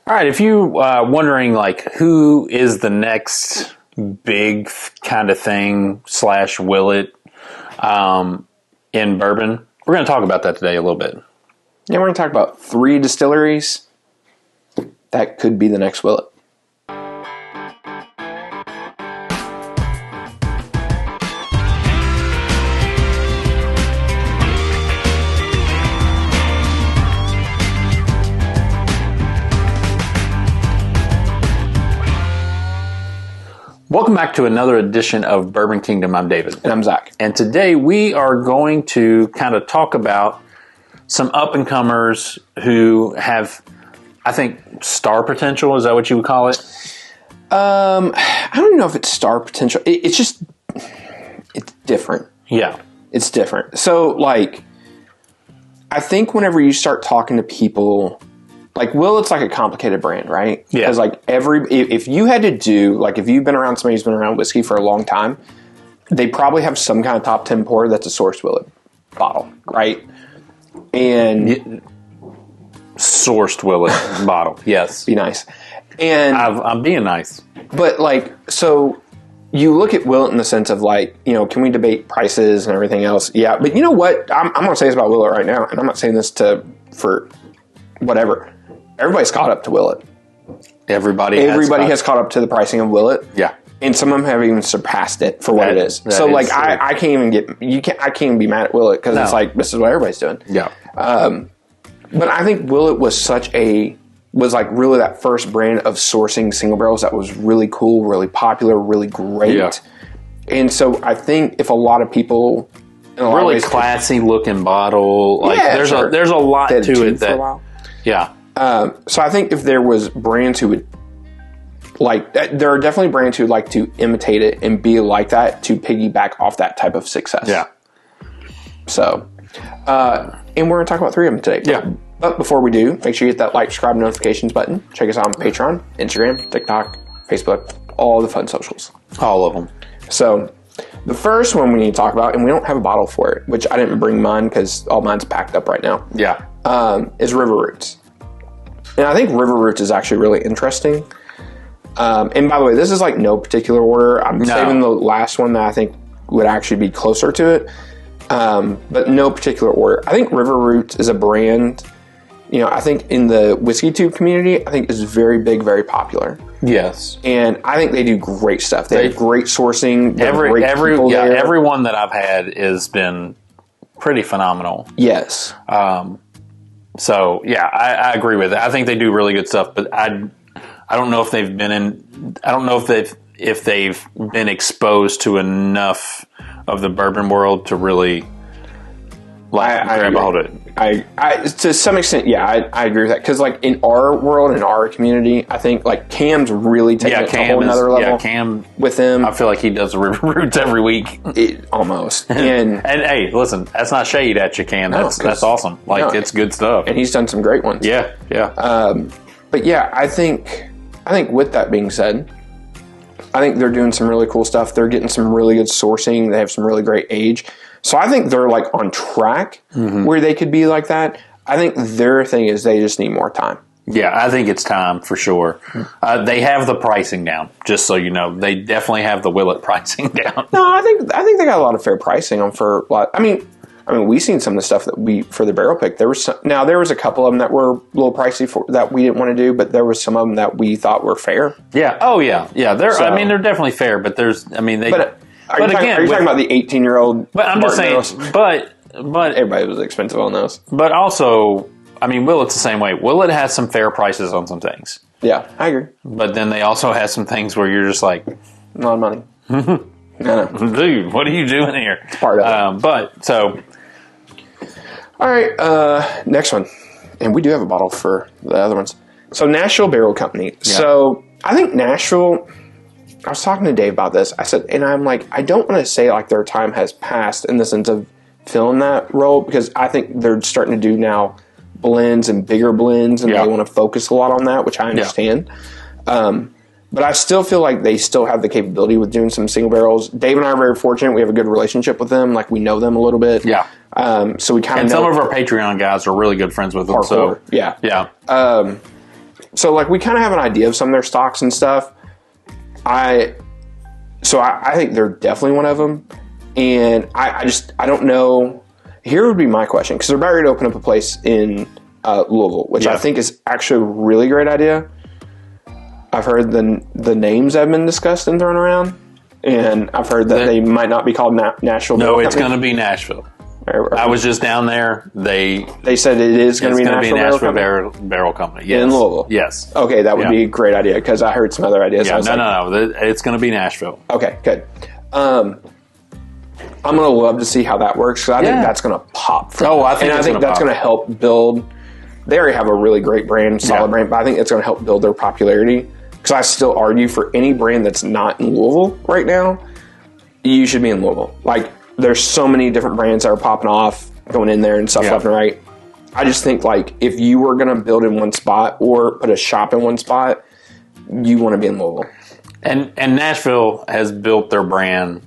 All right, if you wondering like who is the next big kind of thing / Willett in bourbon, we're going to talk about that today a little bit. Yeah, we're going to talk about 3 distilleries that could be the next Willett. Welcome back to another edition of Bourbon Kingdom. I'm David. And I'm Zach. And today we are going to kind of talk about some up-and-comers who have, I think, star potential. Is that what you would call it? I don't know if it's star potential. It's different. Yeah. It's different. So, like, I think whenever you start talking to people, like, Willett's like a complicated brand, right? Yeah. Because, like, if you had to do, like, if you've been around somebody who's been around whiskey for a long time, they probably have some kind of top 10 pour that's a sourced Willett bottle, right? And sourced Willett bottle, yes. Be nice. And I'm being nice. But, like, so you look at Willett in the sense of, like, you know, can we debate prices and everything else? Yeah. But you know what? I'm going to say this about Willett right now, and I'm not saying this for whatever. Everybody's caught up to Willett. Everybody has caught up to the pricing of Willett. Yeah. And some of them have even surpassed it for what it is. So, like, I can't even be mad at Willett because it's like, this is what everybody's doing. Yeah. But I think Willett was like really that first brand of sourcing single barrels that was really cool, really popular, really great. Yeah. And so I think if a lot of people, in a lot really of ways, classy looking bottle, like there's a lot to it that, for a while. Yeah. So I think if there was brands who would like, there are definitely brands who would like to imitate it and be like that to piggyback off that type of success. Yeah. So, and we're going to talk about 3 of them today. Yeah. But before we do, make sure you hit that like, subscribe, notifications button. Check us out on Patreon, Instagram, TikTok, Facebook, all the fun socials. All of them. So the first one we need to talk about, and we don't have a bottle for it, which I didn't bring mine because all mine's packed up right now. Yeah. Is River Roots. And I think River Roots is actually really interesting. And by the way, this is like no particular order. I'm saving the last one that I think would actually be closer to it. But no particular order. I think River Roots is a brand, you know, I think in the whiskey tube community, I think is very big, very popular. Yes. And I think they do great stuff. They have great sourcing. Everyone that I've had has been pretty phenomenal. Yes. So yeah, I agree with it. I think they do really good stuff, but I don't know if they've been in. I don't know if they've been exposed to enough of the bourbon world to really grab a hold of it. I to some extent, yeah, I agree with that because like in our world, in our community, I think like Cam's really taking it to a whole nother level. Yeah, Cam with him. I feel like he does the River Roots every week. Almost. And hey, listen, that's not shade at you, Cam. That's awesome. Like it's good stuff. And he's done some great ones. Yeah. But yeah, I think with that being said, I think they're doing some really cool stuff. They're getting some really good sourcing. They have some really great age. So I think they're like on track where they could be like that. I think their thing is they just need more time. Yeah, I think it's time for sure. They have the pricing down, just so you know. They definitely have the Willett pricing down. No, I think they got a lot of fair pricing on for a lot. I mean, we've seen some of the stuff that for the barrel pick. There was a couple of them that were a little pricey that we didn't want to do, but there was some of them that we thought were fair. Yeah. Oh yeah. Yeah. They're definitely fair, but Are you talking about the 18-year-old? But I'm just saying. But everybody was expensive on those. But also, Willett's the same way. Willett has some fair prices on some things. Yeah, I agree. But then they also have some things where you're just like, a lot of money. No, dude, what are you doing here? It's part of it. All right, next one, and we do have a bottle for the other ones. So Nashville Barrel Company. Yeah. So I think Nashville. I was talking to Dave about this. I said, and I'm like, I don't want to say like their time has passed in the sense of filling that role because I think they're starting to do now blends and bigger blends and they want to focus a lot on that, which I understand. But I still feel like they still have the capability with doing some single barrels. Dave and I are very fortunate. We have a good relationship with them. Like we know them a little bit. Yeah. So we kind of some of our Patreon guys are really good friends with them. Hardcore. So yeah. so like we kind of have an idea of some of their stocks and stuff. I think they're definitely one of them. And I don't know. Here would be my question, because they're about ready to open up a place in Louisville, which I think is actually a really great idea. I've heard the names have been discussed and thrown around, and I've heard that they might not be called Nashville. No, it's going to be Nashville. I was just down there. They said it is going to be Nashville Barrel Company. Yes. In Louisville. Yes. Okay, that would be a great idea, because I heard some other ideas. Yeah, no. It's going to be Nashville. Okay, good. I'm going to love to see how that works, because I think that's going to pop. I think that's going to help build. They already have a really great brand, solid brand, but I think it's going to help build their popularity. Because I still argue, for any brand that's not in Louisville right now, you should be in Louisville. Like, there's so many different brands that are popping off, going in there and stuff left and right. I just think, like, if you were going to build in one spot or put a shop in one spot, you want to be in Louisville. And Nashville has built their brand.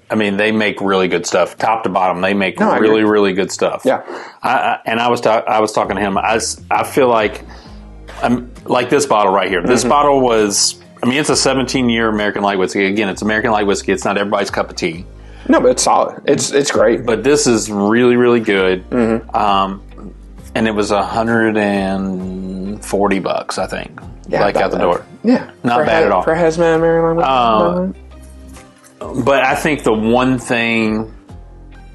I mean, they make really good stuff, top to bottom. They make really, really good stuff. Yeah. I was talking to him. I feel like this bottle right here. This bottle was. I mean, it's a 17-year American light whiskey. Again, it's American light whiskey. It's not everybody's cup of tea. No, but it's solid. It's great. But this is really, really good. Mm-hmm. And it was $140, I think. Yeah, out the door. Yeah, not bad at all. For hazmat American light. But I think the one thing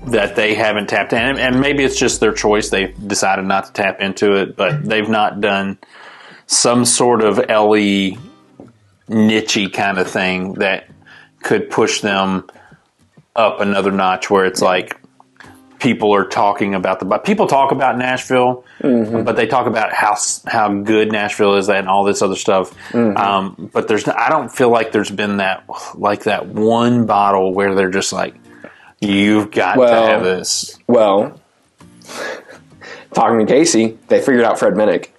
that they haven't tapped in, and maybe it's just their choice, they've decided not to tap into it, but they've not done some sort of LE niche-y kind of thing that could push them up another notch, where it's like people are talking about people talk about Nashville, but they talk about how good Nashville is and all this other stuff. But I don't feel like there's been that one bottle where they're just like, you've got to have this. Well, talking to Casey, they figured out Fred Minnick.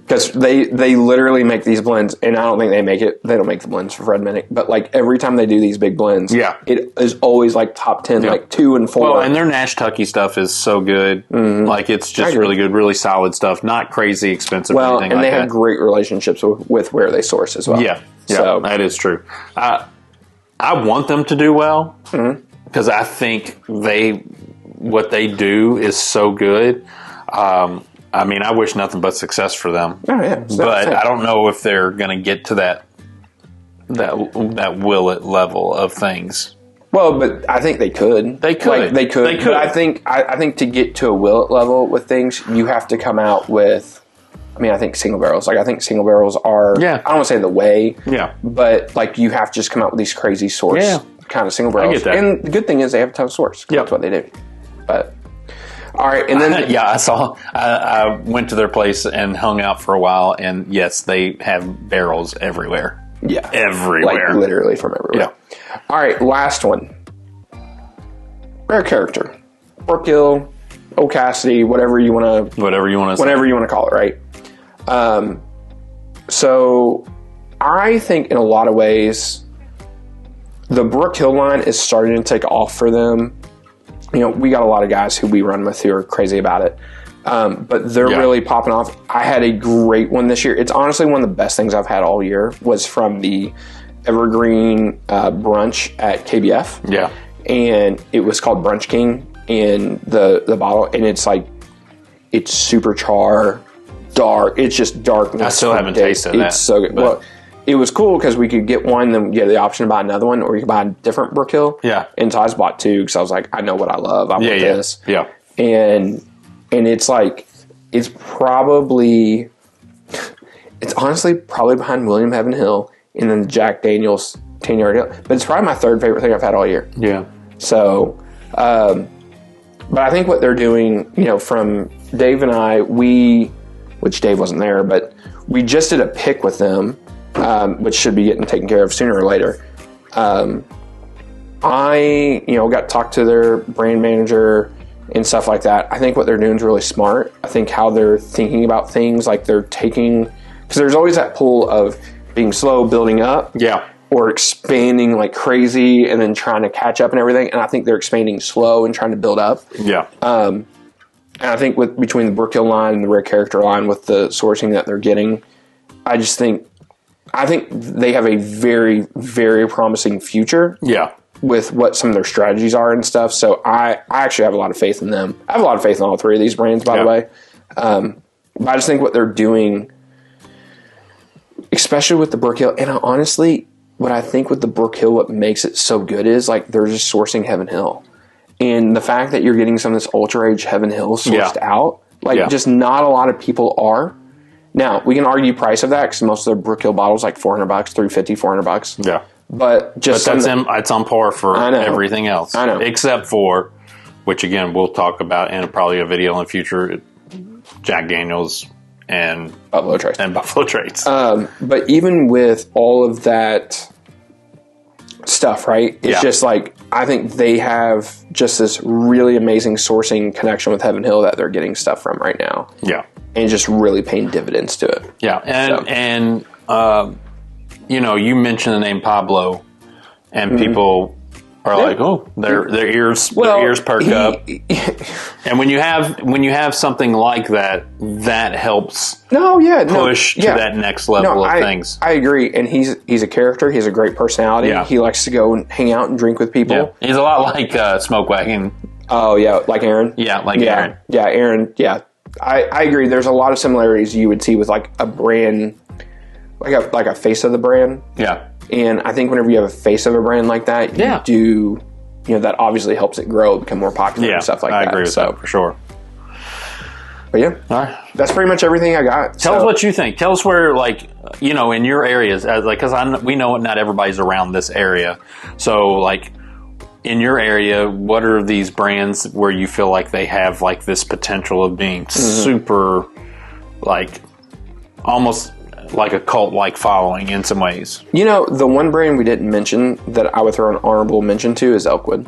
Because they literally make these blends, and I don't think they make it. They don't make the blends for Fred Minnick, but like every time they do these big blends, it is always like top 10, like 2 and 4. Well, and their Nash Tucky stuff is so good. Like, it's just really good, really solid stuff. Not crazy expensive. Well, or anything and like they have great relationships with where they source as well. Yeah, so that is true. I want them to do well, because I think what they do is so good. I mean, I wish nothing but success for them. Oh, yeah. But I don't know if they're going to get to that Willett level of things. Well, but I think they could. They could. They could. But I think to get to a Willett level with things, you have to come out with. I mean, I think single barrels. Like, I think single barrels are. Yeah. I don't want to say the way. Yeah. But like, you have to just come out with these crazy source kind of single barrels. I get that. And the good thing is they have a ton of source. That's what they do. But. All right, and then I went to their place and hung out for a while, and yes, they have barrels everywhere. Yeah, everywhere, like literally from everywhere. Yeah. All right, last one. Rare character, Brookhill, Old Cassidy, whatever you want to call it, right? So I think in a lot of ways, the Brookhill line is starting to take off for them. You know, we got a lot of guys who we run with who are crazy about it. But they're really popping off. I had a great one this year. It's honestly one of the best things I've had all year was from the Evergreen brunch at KBF. Yeah. And it was called Brunch King in the bottle. And it's like, it's super dark. It's just darkness. I still haven't tasted that. It's so good. Well, it was cool because we could get one, then get the option to buy another one, or you could buy a different Brookhill. Yeah. And so I just bought 2 because I was like, I know what I love. I want this. Yeah. And it's like, it's honestly probably behind William Heaven Hill and then Jack Daniel's 10-Yard Hill. But it's probably my third favorite thing I've had all year. Yeah. So, but I think what they're doing, you know, from Dave and I, which Dave wasn't there, but we just did a pick with them. Which should be getting taken care of sooner or later. I got to talk to their brand manager and stuff like that. I think what they're doing is really smart. I think how they're thinking about things, like they're taking, because there's always that pull of being slow, building up. Yeah. Or expanding like crazy and then trying to catch up and everything. And I think they're expanding slow and trying to build up. Yeah. And I think between the Brook Hill line and the Rare Character line with the sourcing that they're getting, I think they have a very, very promising future. Yeah. With what some of their strategies are and stuff. So I actually have a lot of faith in them. I have a lot of faith in all three of these brands, by the way. But I just think what they're doing, especially with the Brook Hill, and honestly, what I think with the Brook Hill, what makes it so good is like they're just sourcing Heaven Hill. And the fact that you're getting some of this Ultra Age Heaven Hill sourced out, just not a lot of people are. Now, we can argue price of that because most of the Brook Hill bottles like $400, $350, $400. Yeah. But that's it's on par for everything else. I know. Except for, which again, we'll talk about in probably a video in the future, Jack Daniels and Buffalo Trace. But even with all of that stuff, right? It's just like, I think they have just this really amazing sourcing connection with Heaven Hill that they're getting stuff from right now. Yeah. And just really paying dividends to it. Yeah. And you know, you mentioned the name Pablo and people are like, oh, their ears perk up. And when you have something like that, that helps push to that next level of things. I agree. And he's a character. He has a great personality. Yeah. He likes to go and hang out and drink with people. Yeah. He's a lot like Smoke Wagon. Oh, yeah. Like Aaron? Yeah, like Aaron. Yeah, Aaron. Yeah. I agree. There's a lot of similarities you would see with like a brand, like a face of the brand. Yeah. And I think whenever you have a face of a brand like that, that obviously helps it grow, become more popular and stuff like that. I agree with that for sure. But yeah, all right. That's pretty much everything I got. Tell us what you think. Tell us where, like, you know, in your areas, because we know not everybody's around this area. So, like, in your area, what are these brands where you feel like they have like this potential of being super, like, almost like a cult-like following in some ways? You know, the one brand we didn't mention that I would throw an honorable mention to is Elkwood.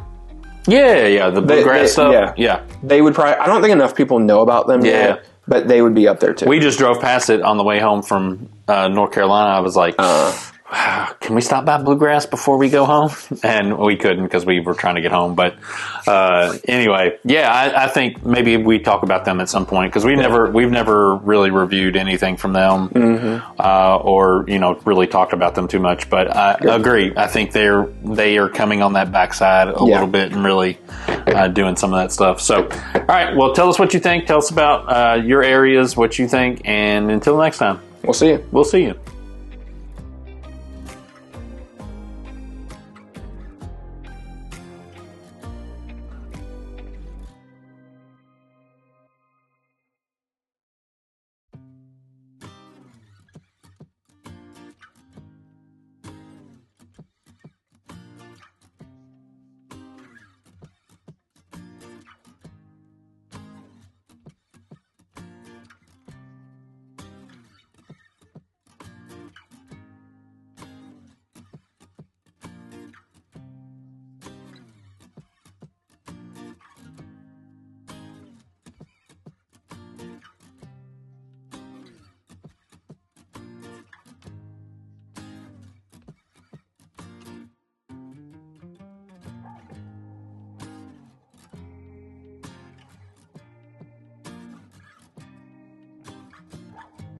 Yeah, the bluegrass stuff. Yeah. They would probably, I don't think enough people know about them yet, but they would be up there too. We just drove past it on the way home from North Carolina. I was like, can we stop by Bluegrass before we go home? And we couldn't because we were trying to get home. But anyway, I think maybe we talk about them at some point because we've never really reviewed anything from them or really talked about them too much. But I agree. I think they are coming on that backside a little bit and really doing some of that stuff. So, all right. Well, tell us what you think. Tell us about your areas, what you think, and until next time, we'll see you. We'll see you.